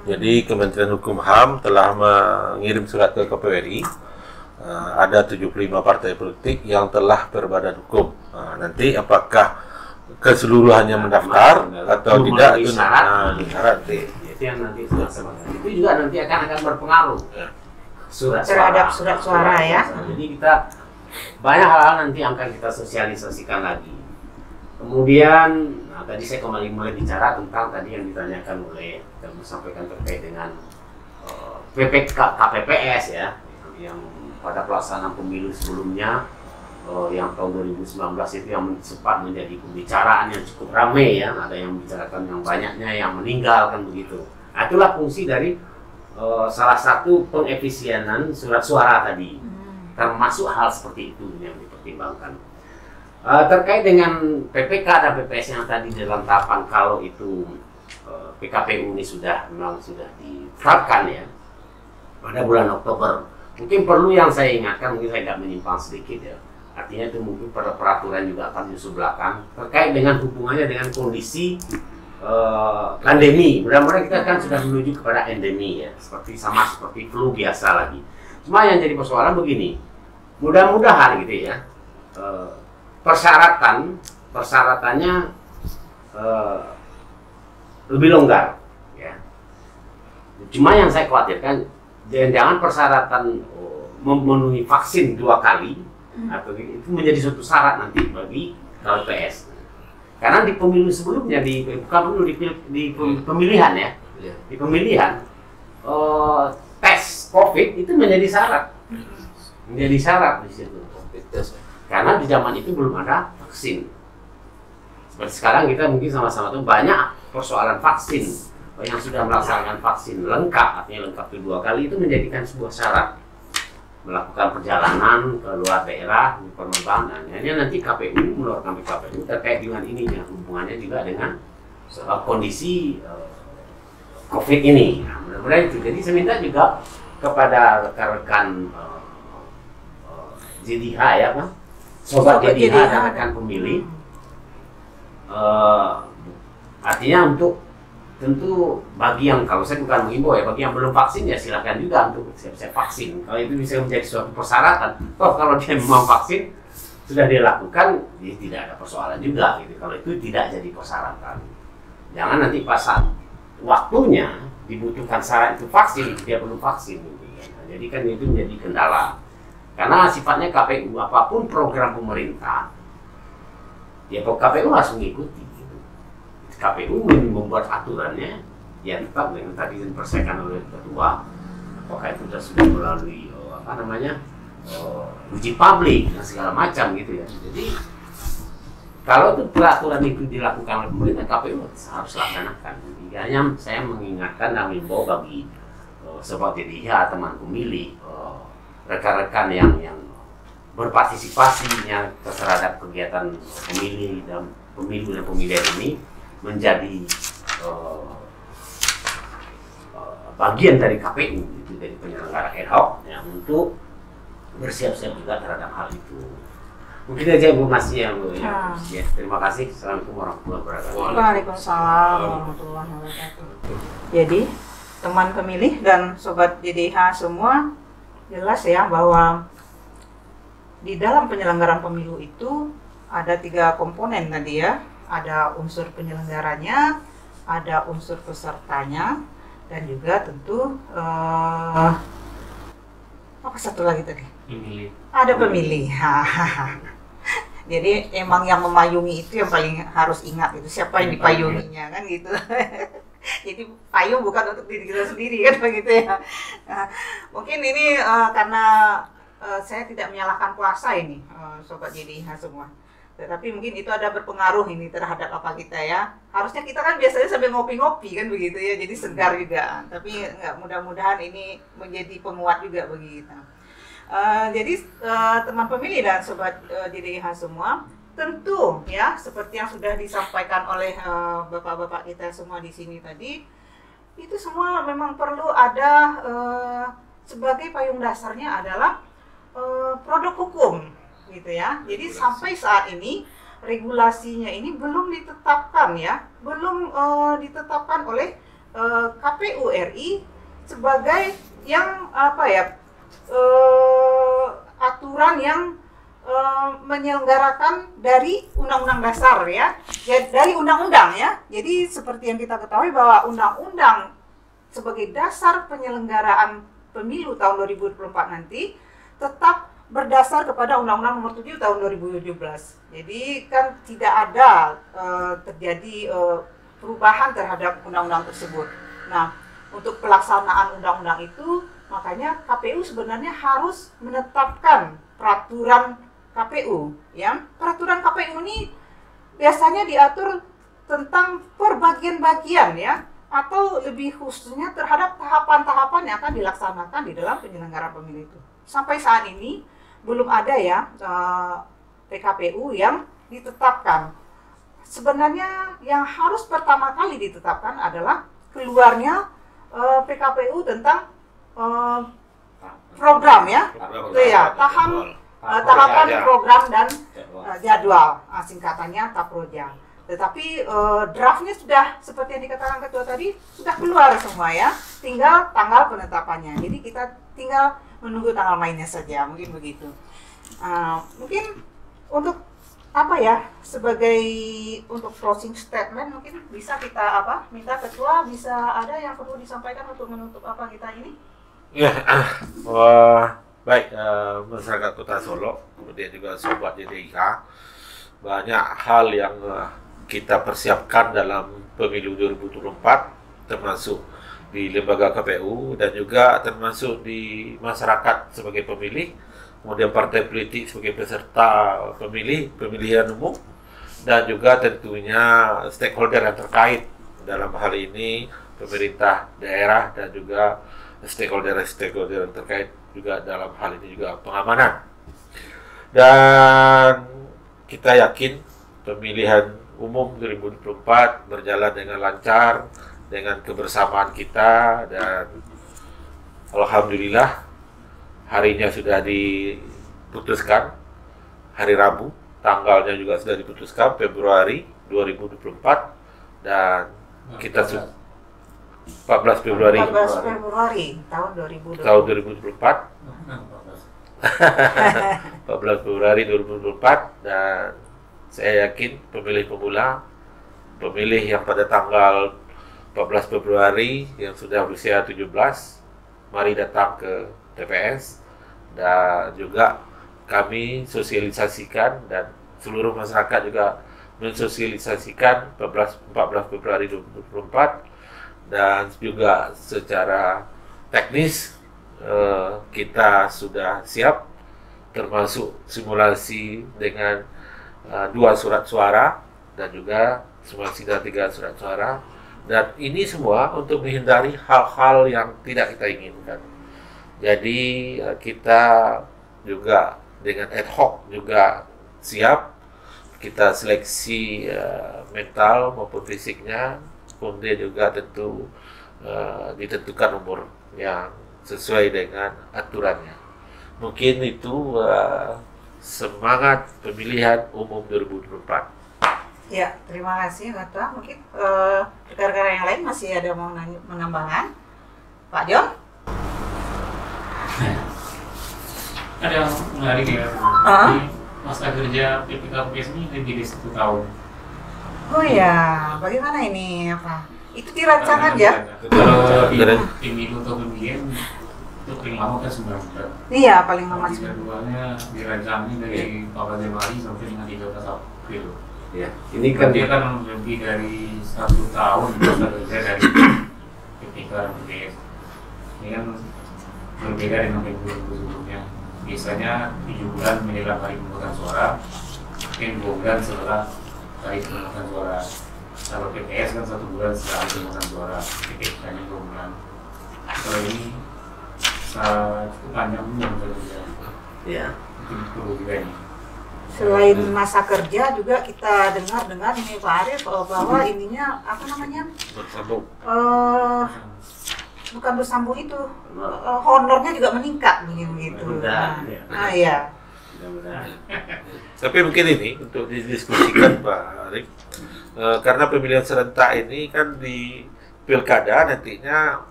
Jadi Kementerian Hukum HAM telah mengirim surat ke KPU RI. Ada 75 partai politik yang telah berbadan hukum. Nanti apakah keseluruhannya mendaftar atau tidak itu syarat. Itu yang nanti itu juga nanti akan berpengaruh Terhadap surat suara ya. Jadi kita banyak hal-hal nanti akan kita sosialisasikan lagi. Kemudian tadi saya kembali mulai bicara tentang tadi yang ditanyakan oleh yang disampaikan terkait dengan KPPS ya, yang pada pelaksanaan pemilu sebelumnya yang tahun 2019 itu yang sempat menjadi pembicaraan yang cukup ramai ya, ada yang membicarakan yang banyaknya yang meninggal kan begitu. Itulah fungsi dari salah satu pengefisienan surat suara tadi, termasuk hal seperti itu yang dipertimbangkan. Terkait dengan PPK dan PPS yang tadi dalam tahapan, kalau itu PKPU ini memang sudah diterapkan ya pada bulan Oktober. Mungkin perlu yang saya ingatkan, mungkin saya tidak menyimpang sedikit ya. Artinya itu mungkin peraturan juga akan diusul belakang terkait dengan hubungannya dengan kondisi pandemi. Mudah-mudahan kita kan sudah menuju kepada endemi ya, seperti flu biasa lagi. Cuma yang jadi persoalan begini, mudah-mudahan gitu ya, persyaratannya lebih longgar ya. Cuma yang saya khawatirkan, jangan persyaratan memenuhi vaksin 2 kali atau itu menjadi suatu syarat nanti bagi KPPS. Karena di pemilu sebelumnya, di pemilihan ya, di pemilihan tes COVID itu menjadi syarat di situ. Karena di zaman itu belum ada vaksin. Seperti sekarang kita mungkin sama-sama tahu banyak persoalan vaksin. Yang sudah melaksanakan vaksin lengkap, artinya lengkap itu 2 kali, itu menjadikan sebuah syarat melakukan perjalanan ke luar daerah, penerbangan. Ini nanti KPU mengeluarkan PKPU terkait dengan ini, yang hubungannya juga dengan kondisi COVID ini. Nah, mudah-mudahan itu. Jadi saya minta juga kepada rekan-rekan JDH ya, Pak, sobat JDH dan rekan pemilih, artinya untuk tentu bagi yang, kalau saya bukan mengimbau ya, bagi yang belum vaksin ya silakan juga untuk siap-siap vaksin. Kalau itu bisa menjadi suatu persyaratan, kalau dia mau vaksin sudah dilakukan, ya tidak ada persoalan juga gitu. Kalau itu tidak jadi persyaratan, jangan nanti pas saat waktunya dibutuhkan syarat itu vaksin, dia belum vaksin gitu. Nah, jadi kan itu menjadi kendala. Karena sifatnya KPU, apapun program pemerintah, ya KPU harus mengikuti. KPU membuat aturannya, ya tetap dengan tadi dipersiapkan oleh ketua, apakah itu sudah melalui uji publik dan segala macam gitu ya. Jadi kalau itu peraturan itu dilakukan oleh pemerintah, KPU harus laksanakan. Hanya saya mengingatkan dan mengimbau bagi sobat JDH, teman pemilih, rekan-rekan yang berpartisipasinya terhadap kegiatan pemilih dan pemilihan ini menjadi bagian dari KPU, itu dari penyelenggara ad hoc ya, untuk bersiap-siap juga terhadap hal itu. Mungkin aja informasinya Bu ya. Ya, terima kasih. Assalamualaikum warahmatullahi wabarakatuh. Waalaikumsalam warahmatullahi wabarakatuh. Jadi teman pemilih dan sobat JDH semua, jelas ya bahwa di dalam penyelenggaraan pemilu itu ada 3 komponen tadi ya. Ada unsur penyelenggaranya, ada unsur pesertanya, dan juga tentu apa satu lagi tadi? Pemilih. Ada pemilih. Jadi emang yang memayungi itu yang paling harus ingat itu, siapa yang dipayunginya kan gitu. Jadi payung bukan untuk diri kita sendiri kan begitu ya. Nah, mungkin ini karena saya tidak menyalahkan puasa ini, sobat JDH semua. Tetapi mungkin itu ada berpengaruh ini terhadap apa kita ya. Harusnya kita kan biasanya sambil ngopi-ngopi kan begitu ya, jadi segar juga. Tapi enggak, mudah-mudahan ini menjadi penguat juga bagi kita. Jadi teman pemilih dan sobat JDH semua, tentu ya seperti yang sudah disampaikan oleh bapak-bapak kita semua di sini tadi, itu semua memang perlu ada sebagai payung dasarnya adalah produk hukum. Gitu ya. Jadi sampai saat ini regulasinya ini belum ditetapkan ya, belum ditetapkan oleh KPU RI sebagai yang aturan yang menyelenggarakan dari undang-undang dasar ya, dari undang-undang ya. Jadi seperti yang kita ketahui bahwa undang-undang sebagai dasar penyelenggaraan pemilu tahun 2024 nanti tetap berdasar kepada Undang-Undang Nomor 7 Tahun 2017. Jadi kan tidak ada terjadi perubahan terhadap undang-undang tersebut. Nah, untuk pelaksanaan undang-undang itu, makanya KPU sebenarnya harus menetapkan peraturan KPU. Ya, peraturan KPU ini biasanya diatur tentang perbagian-bagian ya, atau lebih khususnya terhadap tahapan-tahapan yang akan dilaksanakan di dalam penyelenggaraan pemilu itu. Sampai saat ini belum ada ya PKPU yang ditetapkan. Sebenarnya yang harus pertama kali ditetapkan adalah keluarnya PKPU tentang program ya, itu ya, tahapan program dan jadwal, singkatannya TAPROJA. Tetapi draftnya sudah seperti yang dikatakan Ketua tadi sudah keluar semua ya, tinggal tanggal penetapannya. Jadi kita tinggal menunggu tanggal mainnya saja, mungkin begitu. Mungkin untuk apa ya, sebagai untuk closing statement mungkin bisa kita minta Ketua bisa ada yang perlu disampaikan untuk menutup apa kita ini? Ya, baik, masyarakat Kota Solo, kemudian juga sobat JDIH, banyak hal yang kita persiapkan dalam pemilu 2024, termasuk di lembaga KPU dan juga termasuk di masyarakat sebagai pemilih, kemudian partai politik sebagai peserta pemilihan umum, dan juga tentunya stakeholder yang terkait dalam hal ini pemerintah daerah dan juga stakeholder yang terkait juga dalam hal ini juga pengamanan. Dan kita yakin pemilihan umum 2024 berjalan dengan lancar, dengan kebersamaan kita, dan alhamdulillah harinya sudah diputuskan, hari Rabu, tanggalnya juga sudah diputuskan, Februari 2024, dan kita 14 Februari tahun 2024. 14 Februari 2024, dan saya yakin pemilih pemula, pemilih yang pada tanggal 14 Februari yang sudah berusia 17, mari datang ke TPS, dan juga kami sosialisasikan dan seluruh masyarakat juga mensosialisasikan 14 Februari 2024, dan juga secara teknis kita sudah siap, termasuk simulasi dengan 2 surat suara dan juga simulasi dengan 3 surat suara, dan ini semua untuk menghindari hal-hal yang tidak kita inginkan. Jadi kita juga dengan ad hoc juga siap, kita seleksi mental maupun fisiknya, kemudian juga tentu ditentukan umur yang sesuai dengan aturannya. Mungkin itu semangat pemilihan umum 2024. Ya, terima kasih Ketua. Mungkin rekan-rekan yang lain masih ada mau menambahkan? Pak John? Ada yang menarik ya. Masa kerja PPKPS ini lebih dari 1 tahun. Oh ya, bagaimana ini apa? Itu dirancangkan ya? Kalau pemilu atau pemilihan itu paling lama kan 9 bulan. Iya, paling lama. Keduanya dirancangin dari 14 Januari sampai dengan 13 April. Ya, ini kan dia kan lebih dari 1 tahun masa kerja dari PPK dan PPS. Ini kan berbeda dengan pemilu sebelumnya. Biasanya 7 bulan menjelang hari pemungutan suara, mungkin 2 bulan setelah hari pemungutan suara. Kalau PPS kan 1 bulan setelah hari pemungutan suara, PPS hanya 2 bulan. Kalau ini cukup panjang masa kerja. Ya. Mungkin perlu juga ini. Selain masa kerja juga kita dengar ini Pak Arief bahwa ininya apa namanya? Bersambung. Bukan bersambung itu, honornya juga meningkat begitu. Iya. Tapi mungkin ini untuk didiskusikan Pak Arief, karena pemilihan serentak ini kan di pilkada nantinya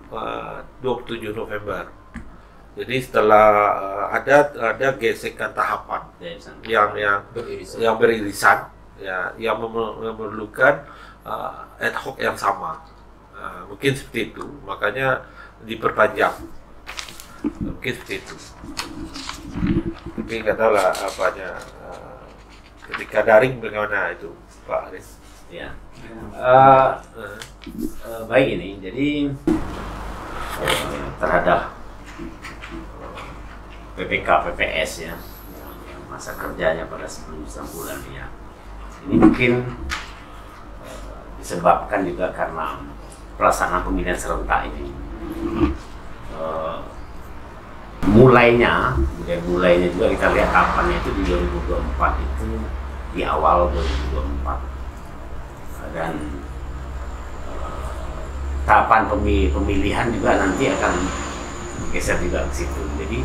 27 November. Jadi setelah ada gesekan tahapan yang beririsan, ya, yang memerlukan ad hoc yang sama. Mungkin seperti itu, makanya diperpanjang. Mungkin seperti itu. Tapi nggak tahu lah apanya. Ketika daring bagaimana itu, Pak Aris? Ya. Baik ini, jadi terhadap PPK PPS ya, yang masa kerjanya pada 10 bulan ya. Ini mungkin disebabkan juga karena pelaksanaan pemilihan serentak ini mulainya juga kita lihat tahapannya itu di 2024 itu di awal 2024 dan tahapan pemilihan juga nanti akan geser juga ke situ. Jadi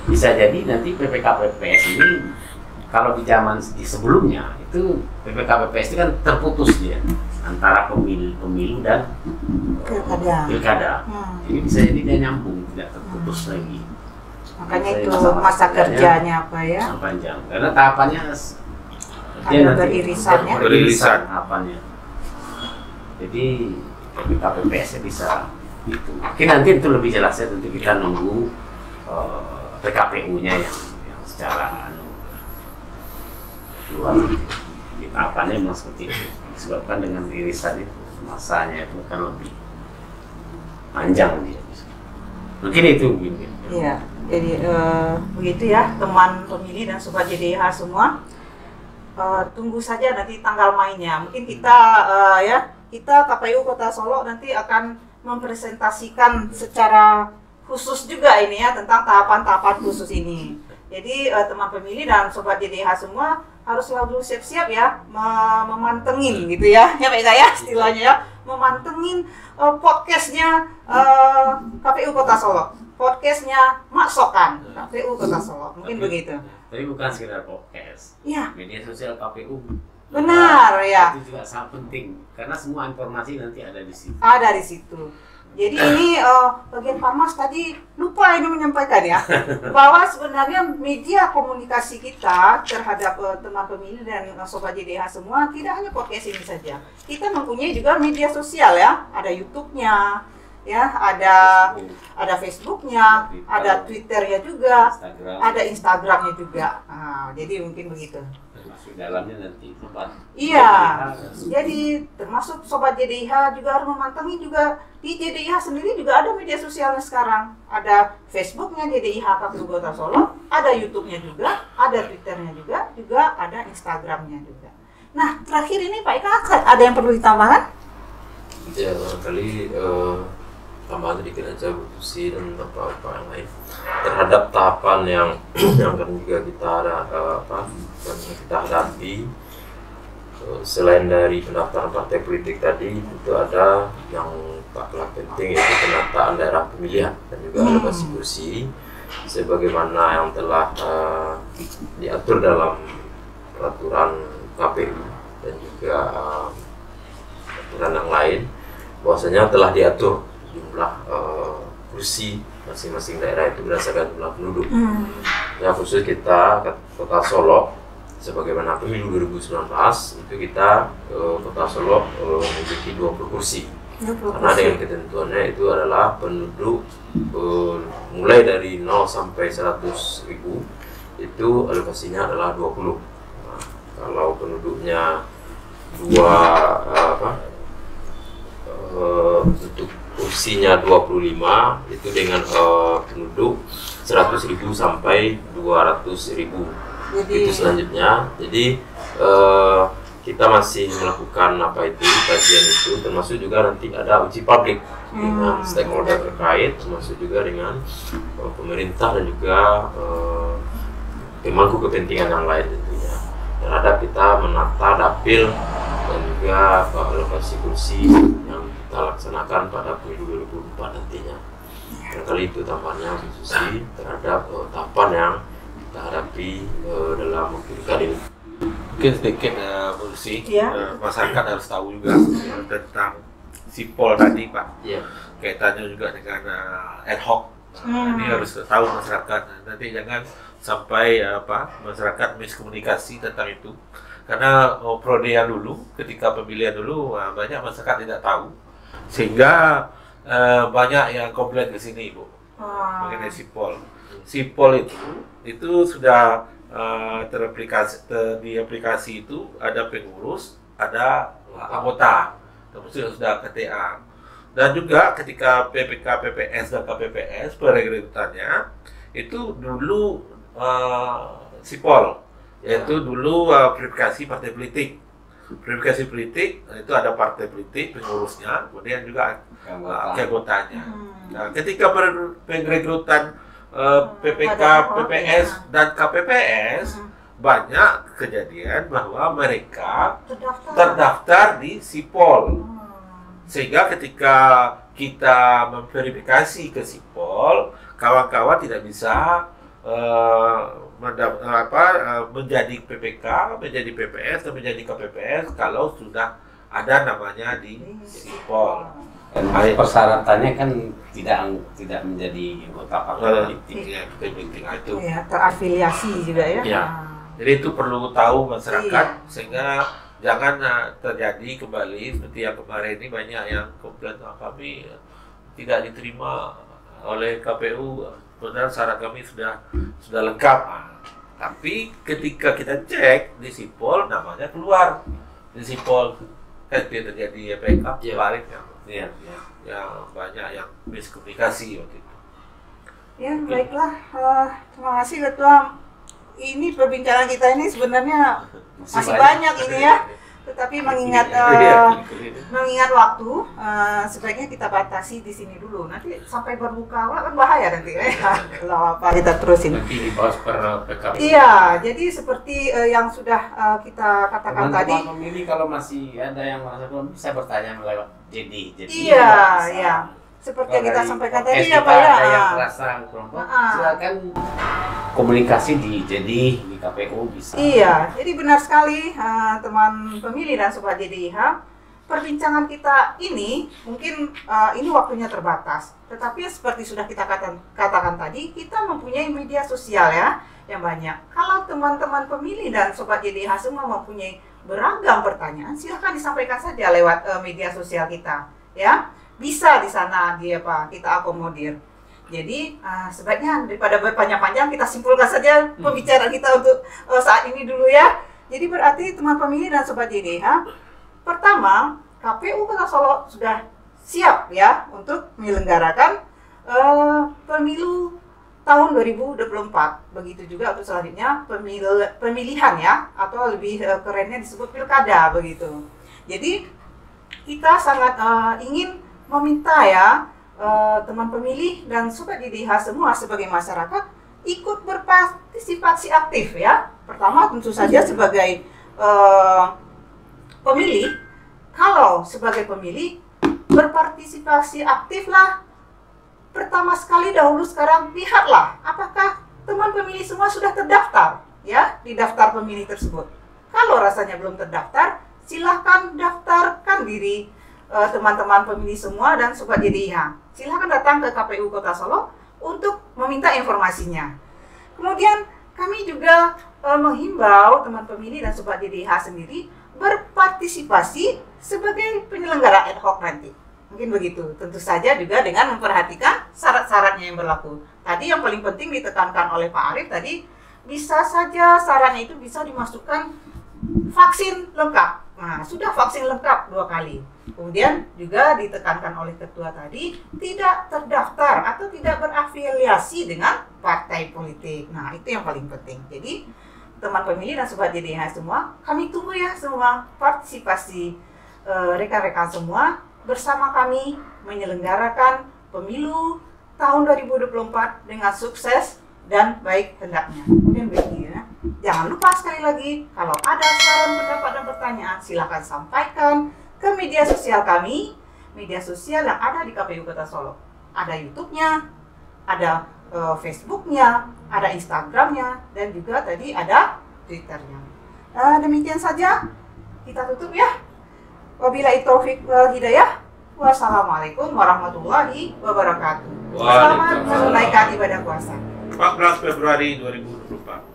bisa jadi nanti PPK-PPS ini kalau di zaman di sebelumnya itu PPK-PPS itu kan terputus dia antara pemilu dan pilkada. Jadi bisa jadi dia nyambung, tidak terputus lagi. Makanya itu masa kerjanya apa ya? Panjang karena tahapannya dia ada nanti beririsan tahapannya. Jadi PPK-PPS bisa gitu. Mungkin nanti itu lebih jelasnya tentu kita nunggu PKPU-nya yang secara luar di tahapannya memang seperti itu. Disebabkan dengan irisan itu masanya itu akan lebih panjang dia. Mungkin itu mungkin. Iya, jadi begitu ya teman pemilih dan sobat JDIH semua. Tunggu saja nanti tanggal mainnya. Mungkin kita kita KPU Kota Solo nanti akan mempresentasikan secara khusus juga ini ya tentang tahapan-tahapan khusus ini. Jadi teman pemilih dan sobat JDIH semua harus selalu siap-siap ya memantengin gitu ya Pak Eka ya istilahnya ya, memantengin podcastnya KPU Kota Solo, podcastnya Mak Sokan KPU Kota Solo, mungkin begitu. Tapi bukan sekedar podcast. Iya. Media sosial KPU. Benar ya. Itu juga sangat penting karena semua informasi nanti ada di situ. Ada di situ. Jadi ini bagian Parmas tadi lupa ini menyampaikan ya bahwa sebenarnya media komunikasi kita terhadap teman pemilih dan sobat JDIH semua tidak hanya podcast ini saja. Kita mempunyai juga media sosial ya, ada YouTube-nya, ya ada Facebook-nya, ada Twitter-nya juga, ada Instagram-nya juga. Nah, jadi mungkin begitu. Masuk dalamnya nanti sobat. Iya, jadi termasuk sobat JDIH juga harus memantangi juga di JDIH sendiri juga ada media sosialnya sekarang. Ada Facebooknya JDIH KPU Kota Solo, ada YouTube-nya juga, ada Twitter-nya juga ada Instagram-nya juga. Nah, terakhir ini Pak Ika, ada yang perlu ditambahkan? Ya, barangkali tambahan sedikit aja Bu Susi dan beberapa yang lain terhadap tahapan yang akan juga kita kita hadapi. Selain dari pendaftaran partai politik tadi, itu ada yang paling penting yaitu penataan daerah pemilihan dan juga alokasi kursi sebagaimana yang telah diatur dalam peraturan KPU dan juga aturan yang lain, bahwasanya telah diatur jumlah kursi masing-masing daerah itu berdasarkan jumlah penduduk. Ya, khusus kita Kota Solo sebagaimana pemilu 2019 itu kita Kota Solo memiliki 20 kursi. Karena dengan ketentuannya itu adalah penduduk mulai dari 0 sampai 100.000 itu alokasinya adalah 20. Nah, kalau penduduknya untuk kursinya 25 itu dengan penduduk 100.000 sampai 200.000. Itu selanjutnya. Jadi kita masih melakukan kajian itu, termasuk juga nanti ada uji publik dengan stakeholder terkait, termasuk juga dengan pemerintah dan juga pemangku kepentingan yang lain tentunya terhadap kita menata dapil dan juga alokasi kursi yang kita laksanakan pada pemilu 2024 nantinya. Kali itu tahapannya khususnya terhadap tahapan yang kita hadapi dalam pilkada ini. Mungkin sedikit Bu Susi, masyarakat harus tahu juga tentang sipol tadi Pak. Kaitannya juga dengan ad hoc. Ini harus tahu masyarakat. Nanti jangan sampai masyarakat miskomunikasi tentang itu. Karena periode yang dulu, ketika pemilihan dulu banyak masyarakat tidak tahu, sehingga banyak yang komplain ke sini Bu mengenai sipol. Sipol itu sudah di aplikasi itu ada pengurus, ada anggota, termasuk sudah KTA. Dan juga ketika PPK, PPS dan KPPS perekrutannya itu dulu sipol, yaitu dulu verifikasi partai politik. Verifikasi politik itu ada partai politik pengurusnya, kemudian juga anggotanya. Nah, ketika perekrutan PPK, Ada- PPS dan KPPS banyak kejadian bahwa mereka terdaftar di Sipol. Sehingga ketika kita memverifikasi ke Sipol, kawan-kawan tidak bisa menjadi PPK, menjadi PPS, atau menjadi KPPS kalau sudah ada namanya di Sipol. Dan persyaratannya kan tidak menjadi anggota partai politik. Itu. Ya, terafiliasi juga ya. Ya. Jadi itu perlu tahu masyarakat sehingga jangan terjadi kembali seperti yang kemarin ini banyak yang komplain kami tidak diterima oleh KPU, padahal syarat kami sudah lengkap. Tapi ketika kita cek di Sipol namanya keluar di Sipol, kan terjadi PK kemarin yang banyak yang miskomunikasi waktu itu. Ya, baiklah. Terima kasih Ketua. Ini perbincangan kita ini sebenarnya masih banyak ini ya. Tetapi mengingat waktu, sebaiknya kita batasi di sini dulu. Nanti sampai berbuka kan bahaya nanti kalau apa kita terusin. Nanti dibahas per PKP. Iya, jadi seperti yang sudah kita katakan tadi. Teman-teman pemilih kalau masih ada yang merasa belum bisa bertanya lewat jadi Iya, iya. Seperti yang kita sampaikan tadi ya Pak ya. Ada yang merasa kurang silakan komunikasi di KPU bisa. Iya, jadi benar sekali teman pemilih dan sobat JDIH. Perbincangan kita ini mungkin ini waktunya terbatas. Tetapi seperti sudah kita katakan tadi, kita mempunyai media sosial ya yang banyak. Kalau teman-teman pemilih dan sobat JDIH semua mempunyai beragam pertanyaan, silahkan disampaikan saja lewat media sosial kita ya. Bisa di sana kita akomodir. Jadi sebaiknya daripada berpanjang-panjang kita simpulkan saja pembicaraan kita untuk saat ini dulu ya. Jadi berarti teman pemilih dan sobat JDIH, pertama KPU Kota Solo sudah siap ya untuk menyelenggarakan pemilu tahun 2024. Begitu juga untuk selanjutnya pemilihan ya, atau lebih kerennya disebut pilkada begitu. Jadi kita sangat ingin meminta ya teman pemilih dan sobat JDIH semua sebagai masyarakat ikut berpartisipasi aktif ya. Pertama tentu saja sebagai pemilih, kalau sebagai pemilih berpartisipasi aktiflah. Pertama sekali dahulu sekarang lihatlah apakah teman pemilih semua sudah terdaftar ya di daftar pemilih tersebut. Kalau rasanya belum terdaftar, silahkan daftarkan diri teman-teman pemilih semua dan sobat JDIH. Silahkan datang ke KPU Kota Solo untuk meminta informasinya. Kemudian kami juga menghimbau teman pemilih dan sobat JDIH sendiri berpartisipasi sebagai penyelenggara ad hoc nanti. Mungkin begitu. Tentu saja juga dengan memperhatikan syarat-syaratnya yang berlaku. Tadi yang paling penting ditekankan oleh Pak Arief tadi, bisa saja syaratnya itu bisa dimasukkan vaksin lengkap. Nah, sudah vaksin lengkap 2 kali. Kemudian juga ditekankan oleh ketua tadi, tidak terdaftar atau tidak berafiliasi dengan partai politik. Nah, itu yang paling penting. Jadi, teman pemilih dan sobat JDIH semua, kami tunggu ya semua partisipasi rekan-rekan semua bersama kami menyelenggarakan pemilu tahun 2024 dengan sukses dan baik hendaknya. Kemudian begitu ya. Jangan lupa sekali lagi, kalau ada saran, pendapat, dan pertanyaan, silakan sampaikan ke media sosial kami, media sosial yang ada di KPU Kota Solo. Ada YouTube-nya, ada Facebook-nya, ada Instagram-nya, dan juga tadi ada Twitter-nya. Demikian saja, kita tutup ya. Wabillahi taufiq wal hidayah. Wassalamualaikum warahmatullahi wabarakatuh. Selamat menunaikan ibadah puasa. 14 Februari 2024.